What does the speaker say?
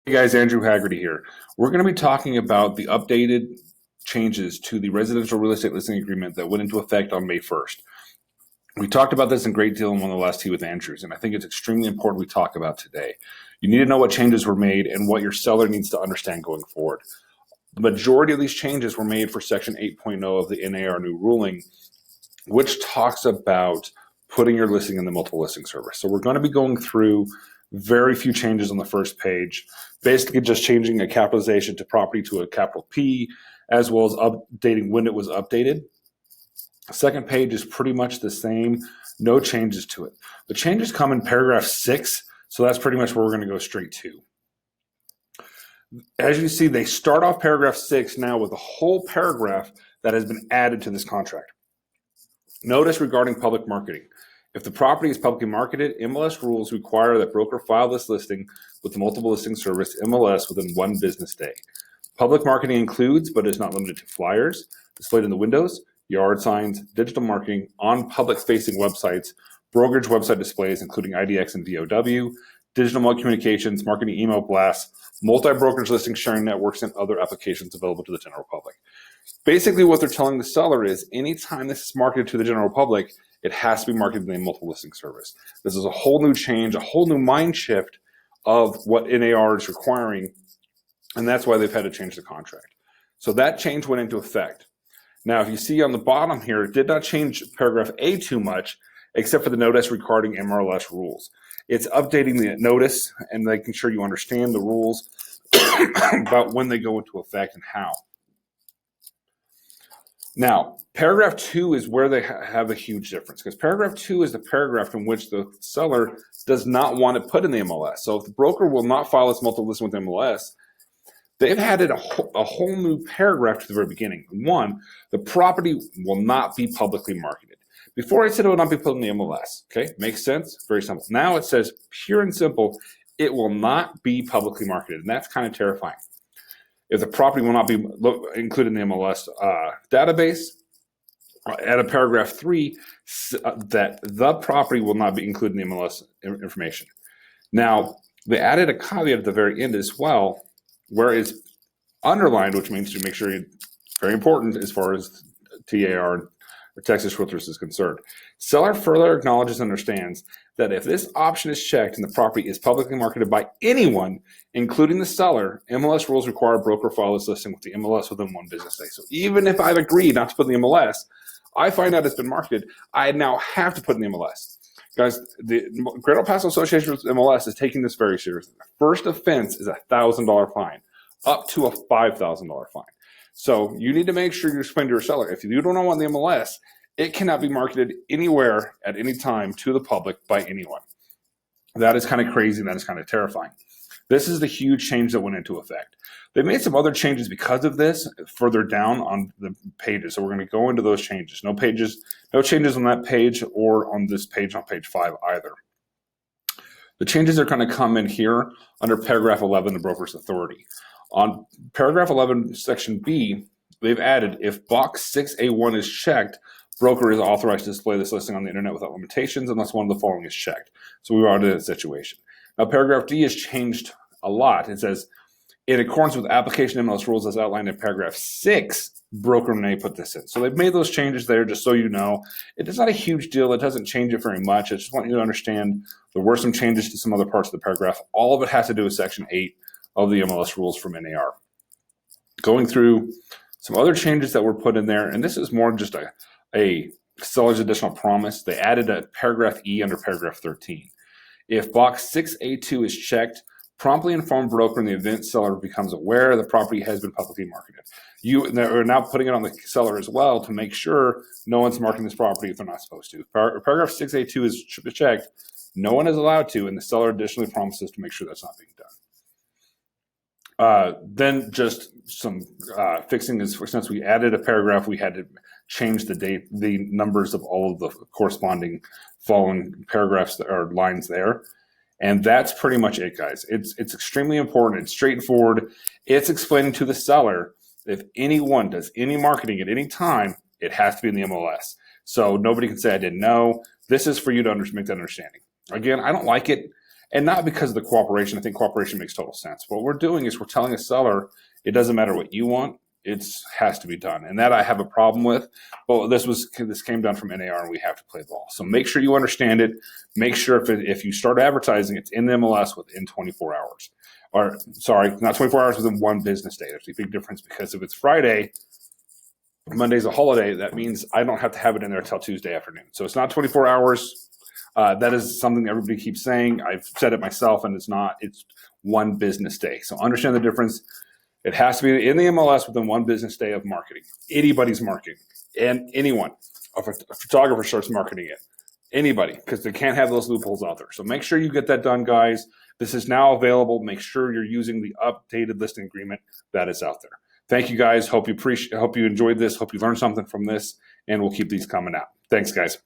Hey guys, Andrew Haggerty here. We're going to be talking about the updated changes to the residential real estate listing agreement that went into effect on May 1st. We talked about this in great deal in one of the last Tea with Andrews, and I think it's extremely important we talk about today. You need to know what changes were made and what your seller needs to understand going forward. The majority of these changes were made for Section 8.0 of the NAR new ruling, which talks about putting your listing in the multiple listing service. So we're going to be going through very few changes on the first page, basically just changing a capitalization to property to a capital P, as well as updating when it was updated. The second page is pretty much the same, no changes to it. The changes come in paragraph 6, so that's pretty much where we're going to go straight to. As you see, they start off paragraph 6 now with a whole paragraph that has been added to this contract. Notice regarding public marketing. If the property is publicly marketed, MLS rules require that broker file this listing with the multiple listing service MLS within 1 business day. Public marketing includes, but is not limited to, flyers displayed in the windows, yard signs, digital marketing on public-facing websites, brokerage website displays including IDX and VOW, digital mail communications, marketing email blasts, multi-brokerage listing sharing networks, and other applications available to the general public. Basically, what they're telling the seller is anytime this is marketed to the general public, it has to be marketed in a multiple listing service. This is a whole new change, a whole new mind shift of what NAR is requiring, and that's why they've had to change the contract. So that change went into effect. Now, if you see on the bottom here, it did not change paragraph A too much, except for the notice regarding MLS rules. It's updating the notice and making sure you understand the rules about when they go into effect and how. Now, paragraph 2 is where they have a huge difference, because paragraph 2 is the paragraph in which the seller does not want to put in the MLS. So if the broker will not file its multiple listing with MLS, they've added a whole new paragraph to the very beginning. 1, the property will not be publicly marketed. Before I said it will not be put in the MLS. Okay, makes sense? Very simple. Now it says, pure and simple, it will not be publicly marketed, and that's kind of terrifying. If the property will not be included in the MLS database, add a paragraph 3 that the property will not be included in the MLS information. Now, they added a caveat at the very end as well, where it's underlined, which means to make sure it's very important as far as TAR or Texas Realtors is concerned. Seller further acknowledges and understands that if this option is checked and the property is publicly marketed by anyone, including the seller, MLS rules require a broker file this listing with the MLS within 1 business day. So even if I've agreed not to put in the MLS, I find out it's been marketed, I now have to put in the MLS. Guys, the Greater Paso Association with MLS is taking this very seriously. The first offense is a $1,000 fine, up to a $5,000 fine. So you need to make sure you explain to your seller, if you don't want the MLS, it cannot be marketed anywhere at any time to the public by anyone. That is kind of crazy. That is kind of terrifying. This is the huge change that went into effect. They made some other changes because of this further down on the pages. So we're going to go into those changes. No changes on that page or on this page on page 5 either. The changes are going to come in here under paragraph 11, the broker's authority. On paragraph 11, section B, they've added, if box 6A1 is checked, broker is authorized to display this listing on the internet without limitations unless one of the following is checked. So we're already in that situation. Now, paragraph D has changed a lot. It says, in accordance with application MLS rules as outlined in paragraph 6, broker may put this in. So they've made those changes there just so you know. It is not a huge deal. It doesn't change it very much. I just want you to understand there were some changes to some other parts of the paragraph. All of it has to do with section 8 of the MLS rules from NAR. Going through some other changes that were put in there, and this is more just a seller's additional promise. They added a paragraph E under paragraph 13. If box 6A2 is checked, promptly inform broker in the event seller becomes aware the property has been publicly marketed. You are now putting it on the seller as well to make sure no one's marketing this property if they're not supposed to. Paragraph 6A2 is checked. No one is allowed to, and the seller additionally promises to make sure that's not being done. Then just some fixing is, since we added a paragraph, we had to change the numbers of all of the corresponding following paragraphs or lines there. And that's pretty much it, guys. It's extremely important. It's straightforward. It's explaining to the seller, if anyone does any marketing at any time, it has to be in the MLS. So nobody can say I didn't know. This is for you to make that understanding. Again, I don't like it. And not because of the cooperation. I think cooperation makes total sense. What we're doing is we're telling a seller, it doesn't matter what you want, it has to be done. And that I have a problem with. But this came down from NAR, and we have to play ball. So make sure you understand it. Make sure if you start advertising, it's in the MLS within 24 hours. Or sorry, not 24 hours, within one business day. There's a big difference, because if it's Friday, Monday's a holiday, that means I don't have to have it in there until Tuesday afternoon. So it's not 24 hours. That is something everybody keeps saying. I've said it myself, and it's not. It's one business day. So understand the difference. It has to be in the MLS within one business day of marketing. Anybody's marketing, and anyone. If a photographer starts marketing it, anybody, because they can't have those loopholes out there. So make sure you get that done, guys. This is now available. Make sure you're using the updated listing agreement that is out there. Thank you, guys. Hope you enjoyed this. Hope you learned something from this, and we'll keep these coming out. Thanks, guys.